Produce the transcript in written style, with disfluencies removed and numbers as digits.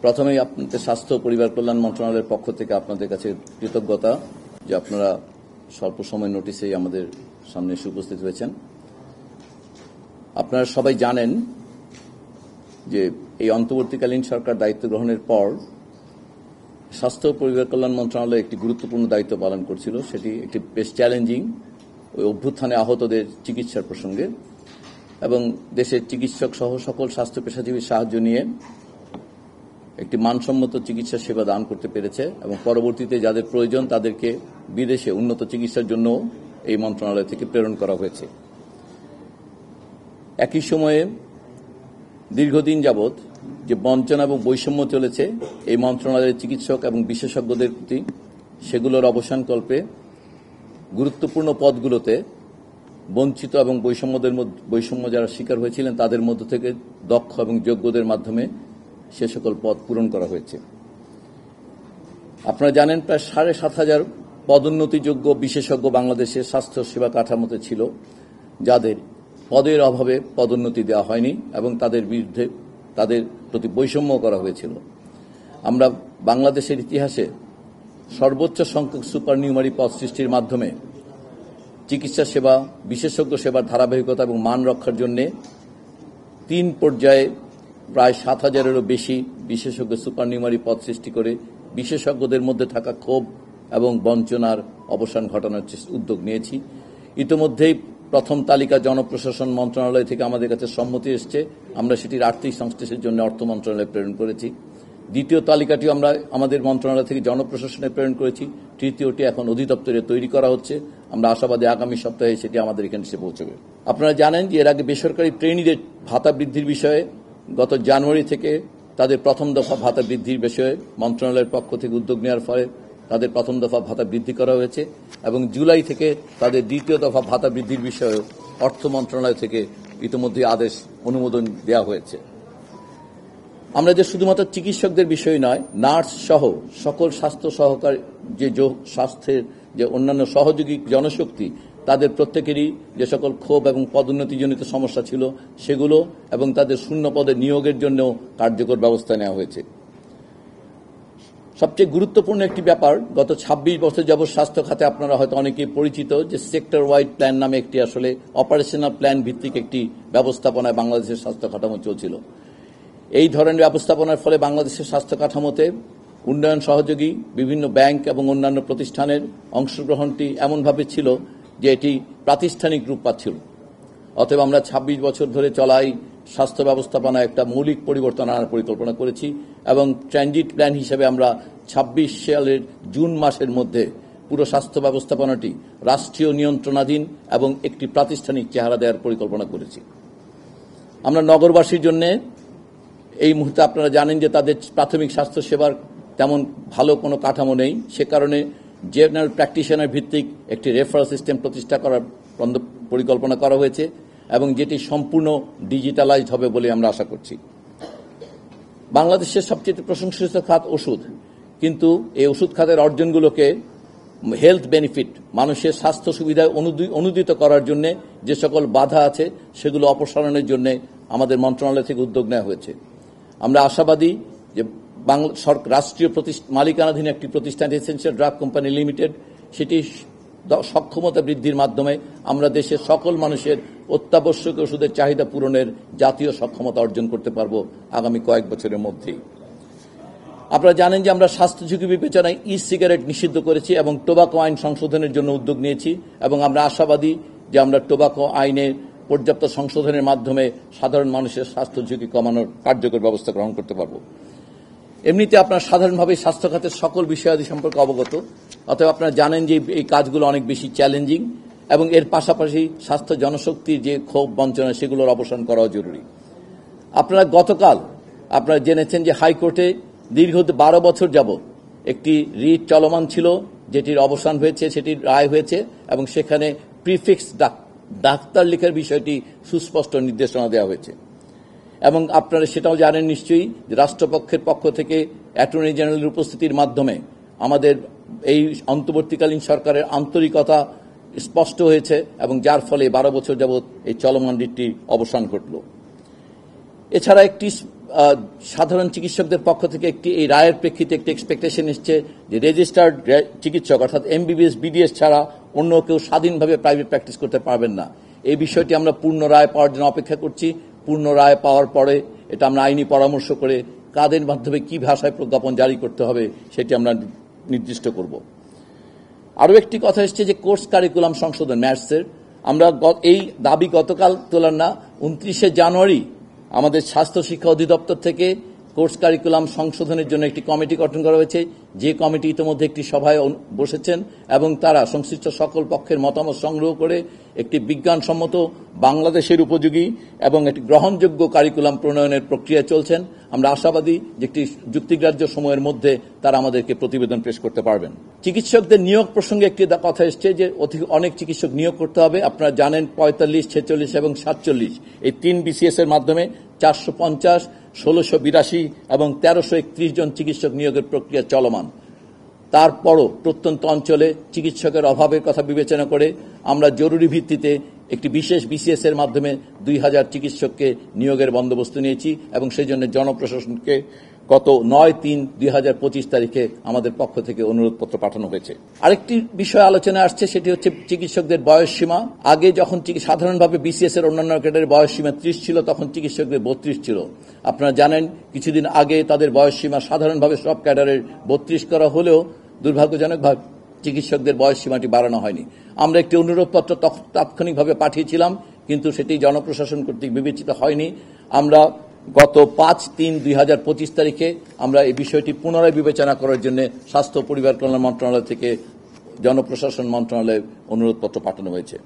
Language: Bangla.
প্রথমেই আপনাদের স্বাস্থ্য ও পরিবার কল্যাণ মন্ত্রণালয়ের পক্ষ থেকে আপনাদের কাছে কৃতজ্ঞতা যে আপনারা স্বল্প সময়ের নোটিশেই আমাদের সামনে এসে উপস্থিত হয়েছেন। আপনারা সবাই জানেন যে এই অন্তর্বর্তীকালীন সরকার দায়িত্ব গ্রহণের পর স্বাস্থ্য ও পরিবার কল্যাণ মন্ত্রণালয় একটি গুরুত্বপূর্ণ দায়িত্ব পালন করছিল। সেটি একটি বেশ চ্যালেঞ্জিং ওই অভ্যুত্থানে আহতদের চিকিৎসার প্রসঙ্গে এবং দেশের চিকিৎসক সহ সকল স্বাস্থ্য পেশাজীবীর সাহায্য নিয়ে একটি মানসম্মত চিকিৎসা সেবা দান করতে পেরেছে এবং পরবর্তীতে যাদের প্রয়োজন তাদেরকে বিদেশে উন্নত চিকিৎসার জন্য এই মন্ত্রণালয় থেকে প্রেরণ করা হয়েছে। একই সময়ে দীর্ঘদিন যাবৎ যে বঞ্চনা এবং বৈষম্য চলেছে এই মন্ত্রণালয়ের চিকিৎসক এবং বিশেষজ্ঞদের প্রতি, সেগুলোর অবসানকল্পে গুরুত্বপূর্ণ পদগুলোতে বঞ্চিত এবং বৈষম্য যারা শিকার হয়েছিলেন তাদের মধ্য থেকে দক্ষ এবং যোগ্যদের মাধ্যমে সে সকল পদ পূরণ করা হয়েছে। আপনারা জানেন প্রায় ৭,৫০০ পদোন্নতিযোগ্য বিশেষজ্ঞ বাংলাদেশের স্বাস্থ্য সেবা কাঠামোতে ছিল, যাদের পদের অভাবে পদোন্নতি দেওয়া হয়নি এবং তাদের বিরুদ্ধে তাদের প্রতি বৈষম্য করা হয়েছিল। আমরা বাংলাদেশের ইতিহাসে সর্বোচ্চ সংখ্যক সুপারনিউমারি পদ সৃষ্টির মাধ্যমে চিকিৎসা সেবা, বিশেষজ্ঞ সেবার ধারাবাহিকতা এবং মান রক্ষার জন্য 3 পর্যায়ে প্রায় ৭,০০০-এরও বেশি বিশেষজ্ঞ সুপারনিউমারি পদ সৃষ্টি করে বিশেষজ্ঞদের মধ্যে থাকা ক্ষোভ এবং বঞ্চনার অবসান ঘটানোর উদ্যোগ নিয়েছি। ইতিমধ্যেই প্রথম তালিকা জনপ্রশাসন মন্ত্রণালয় থেকে আমাদের কাছে সম্মতি এসছে, আমরা সেটির আর্থিক সংশ্লেষের জন্য অর্থ মন্ত্রণালয়ে প্রেরণ করেছি। দ্বিতীয় তালিকাটিও আমরা আমাদের মন্ত্রণালয় থেকে জনপ্রশাসনে প্রেরণ করেছি। তৃতীয়টি এখন অধিদপ্তরে তৈরি করা হচ্ছে। আমরা আশাবাদী আগামী সপ্তাহে সেটি আমাদের এখানে এসে পৌঁছবে। আপনারা জানেন যে এর আগে বেসরকারি ট্রেনিদের ভাতা বৃদ্ধির বিষয়ে গত জানুয়ারি থেকে তাদের প্রথম দফা ভাতা বৃদ্ধির বিষয়ে মন্ত্রণালয়ের পক্ষ থেকে উদ্যোগ নেওয়ার ফলে তাদের প্রথম দফা ভাতা বৃদ্ধি করা হয়েছে এবং জুলাই থেকে তাদের দ্বিতীয় দফা ভাতা বৃদ্ধির বিষয়ে অর্থ মন্ত্রণালয় থেকে ইতিমধ্যে আদেশ অনুমোদন দেওয়া হয়েছে। আমরা যে শুধুমাত্র চিকিৎসকদের বিষয় নয়, নার্স সহ সকল স্বাস্থ্য সহকারী যে স্বাস্থ্যের যে অন্যান্য সহযোগী জনশক্তি তাদের প্রত্যেকেরই যে সকল ক্ষোভ এবং পদোন্নতিজনিত সমস্যা ছিল সেগুলো এবং তাদের শূন্য পদে নিয়োগের জন্য কার্যকর ব্যবস্থা নেওয়া হয়েছে। সবচেয়ে গুরুত্বপূর্ণ একটি ব্যাপার, গত ২৬ বছর যাবৎ স্বাস্থ্য খাতে আপনারা হয়তো অনেকেই পরিচিত যে সেক্টর ওয়াইড প্ল্যান নামে একটি আসলে অপারেশনাল প্ল্যান ভিত্তিক একটি ব্যবস্থাপনায় বাংলাদেশের স্বাস্থ্য কাঠামো চলছিল। এই ধরনের ব্যবস্থাপনার ফলে বাংলাদেশের স্বাস্থ্য কাঠামোতে উন্নয়ন সহযোগী বিভিন্ন ব্যাংক এবং অন্যান্য প্রতিষ্ঠানের অংশগ্রহণটি এমনভাবে ছিল যে এটি প্রাতিষ্ঠানিক রূপ পাচ্ছিল। অতএব আমরা ২৬ বছর ধরে চলাই স্বাস্থ্য ব্যবস্থাপনায় একটা মৌলিক পরিবর্তন আনার পরিকল্পনা করেছি এবং ট্রানজিট প্ল্যান হিসেবে আমরা ২৬ সালের জুন মাসের মধ্যে পুরো স্বাস্থ্য ব্যবস্থাপনাটি রাষ্ট্রীয় নিয়ন্ত্রণাধীন এবং একটি প্রাতিষ্ঠানিক চেহারা দেওয়ার পরিকল্পনা করেছি। আমরা নগরবাসীর জন্য এই মুহূর্তে আপনারা জানেন যে তাদের প্রাথমিক স্বাস্থ্য সেবার তেমন ভালো কোনো কাঠামো নেই, সে কারণে জেনারেল প্র্যাকটিশনার ভিত্তিক একটি রেফারেল সিস্টেম প্রতিষ্ঠা করার পরিকল্পনা করা হয়েছে এবং যেটি সম্পূর্ণ ডিজিটালাইজড হবে বলে আমরা আশা করছি। বাংলাদেশের সবচেয়ে প্রশংসিত খাত ওষুধ, কিন্তু এই ওষুধ খাতের অর্জনগুলোকে হেলথ বেনিফিট, মানুষের স্বাস্থ্য সুবিধায় অনুদিত করার জন্য যে সকল বাধা আছে সেগুলো অপসারণের জন্য আমাদের মন্ত্রণালয় থেকে উদ্যোগ নেওয়া হয়েছে। আমরা আশাবাদী যে রাষ্ট্রীয় মালিকানাধীন একটি প্রতিষ্ঠান এসেনশিয়াল ড্রাগ কোম্পানি লিমিটেড, সেটি সক্ষমতা বৃদ্ধির মাধ্যমে আমরা দেশের সকল মানুষের অত্যাবশ্যক ওষুধের চাহিদা পূরণের জাতীয় সক্ষমতা অর্জন করতে পারব আগামী কয়েক বছরের মধ্যেই। আপনারা জানেন যে আমরা স্বাস্থ্য ঝুঁকি বিবেচনায় ই সিগারেট নিষিদ্ধ করেছি এবং টোবাকো আইন সংশোধনের জন্য উদ্যোগ নিয়েছি এবং আমরা আশাবাদী যে আমরা টোবাকো আইনের পর্যাপ্ত সংশোধনের মাধ্যমে সাধারণ মানুষের স্বাস্থ্য ঝুঁকি কমানোর কার্যকর ব্যবস্থা গ্রহণ করতে পারব। এমনিতে আপনারা সাধারণভাবে স্বাস্থ্য খাতের সকল বিষয়াদি সম্পর্কে অবগত, অতএব আপনারা জানেন যে এই কাজগুলো অনেক বেশি চ্যালেঞ্জিং এবং এর পাশাপাশি স্বাস্থ্য জনশক্তির যে ক্ষোভ বঞ্চনা সেগুলোর অবসান করাও জরুরি। আপনারা গতকাল আপনারা জেনেছেন যে হাইকোর্টে দীর্ঘ ১২ বছর যাবৎ একটি রিট চলমান ছিল, যেটির অবসান হয়েছে, সেটির রায় হয়েছে এবং সেখানে প্রিফিক্স ডাক্তার লেখার বিষয়টি সুস্পষ্ট নির্দেশনা দেওয়া হয়েছে এবং আপনারা সেটাও জানেন নিশ্চয়ই যে রাষ্ট্রপক্ষের পক্ষ থেকে অ্যাটর্নি জেনারেলের উপস্থিতির মাধ্যমে আমাদের এই অন্তর্বর্তীকালীন সরকারের আন্তরিকতা স্পষ্ট হয়েছে এবং যার ফলে 12 বছর যাবৎ এই চলমান রিটটির অবসান ঘটল। এছাড়া একটি সাধারণ চিকিৎসকদের পক্ষ থেকে এই রায়ের প্রেক্ষিতে একটি এক্সপেকটেশন এসছে যে রেজিস্টার্ড চিকিৎসক অর্থাৎ এমবিবিএস বিডিএস ছাড়া অন্য কেউ স্বাধীনভাবে প্রাইভেট প্র্যাকটিস করতে পারবেন না। এই বিষয়টি আমরা পূর্ণ রায় পাওয়ার জন্য অপেক্ষা করছি। পূর্ণ রায় পাওয়ার পরে এটা আমরা আইনি পরামর্শ করে কাদের মাধ্যমে কি ভাষায় প্রজ্ঞাপন জারি করতে হবে সেটি আমরা নির্দিষ্ট করব। আরও একটি কথা এসছে যে কোর্স কারিকুলাম সংশোধন ম্যাথসের, আমরা এই দাবি গতকাল তোলার না, 29শে জানুয়ারি আমাদের স্বাস্থ্য শিক্ষা অধিদপ্তর থেকে কোর্স কারিকুলাম সংশোধনের জন্য একটি কমিটি গঠন করা হয়েছে, যে কমিটি ইতিমধ্যে একটি সভায় বসেছেন এবং তারা সংশ্লিষ্ট সকল পক্ষের মতামত সংগ্রহ করে একটি বিজ্ঞানসম্মত বাংলাদেশের উপযোগী এবং একটি গ্রহণযোগ্য কারিকুলাম প্রণয়নের প্রক্রিয়া চলছেন। আমরা আশাবাদী যে একটি যুক্তিগ্রাহ্য সময়ের মধ্যে তারা আমাদেরকে প্রতিবেদন পেশ করতে পারবেন। চিকিৎসকদের নিয়োগ প্রসঙ্গে একটি কথা এসছে যে অনেক চিকিৎসক নিয়োগ করতে হবে। আপনারা জানেন 45, 46 এবং 47 এই 3 বিসিএস এর মাধ্যমে 450, 1682 এবং 1331 জন চিকিৎসক নিয়োগের প্রক্রিয়া চলমান। তারপরও প্রত্যন্ত অঞ্চলে চিকিৎসকের অভাবের কথা বিবেচনা করে আমরা জরুরি ভিত্তিতে একটি বিশেষ বিসিএস এর মাধ্যমে 2000 চিকিৎসককে নিয়োগের বন্দোবস্ত নিয়েছি এবং সেই জন্য জনপ্রশাসনকে গত 9/3/2025 তারিখে আমাদের পক্ষ থেকে অনুরোধপত্র পাঠানো হয়েছে। আরেকটি বিষয় আলোচনা আসছে, সেটি হচ্ছে চিকিৎসকদের বয়সসীমা। আগে যখন সাধারণভাবে বিসিএস এর অন্যান্য ক্যাডারের বয়সসীমা 30 ছিল, তখন চিকিৎসকদের 32 ছিল। আপনারা জানেন কিছুদিন আগে তাদের বয়সসীমা সাধারণভাবে সব ক্যাডারের 32 করা হলেও দুর্ভাগ্যজনকভাবে চিকিৎসকদের বয়সসীমাটি বাড়ানো হয়নি। আমরা একটি অনুরোধপত্র তাৎক্ষণিকভাবে পাঠিয়েছিলাম, কিন্তু সেটি জনপ্রশাসন কর্তৃক বিবেচিত হয়নি। আমরা গত 5/3/2025 তারিখে আমরা এই বিষয়টি পুনরায় বিবেচনা করার জন্য স্বাস্থ্য পরিবার কল্যাণ মন্ত্রণালয় থেকে জনপ্রশাসন মন্ত্রণালয়ে অনুরোধপত্র পাঠানো হয়েছে।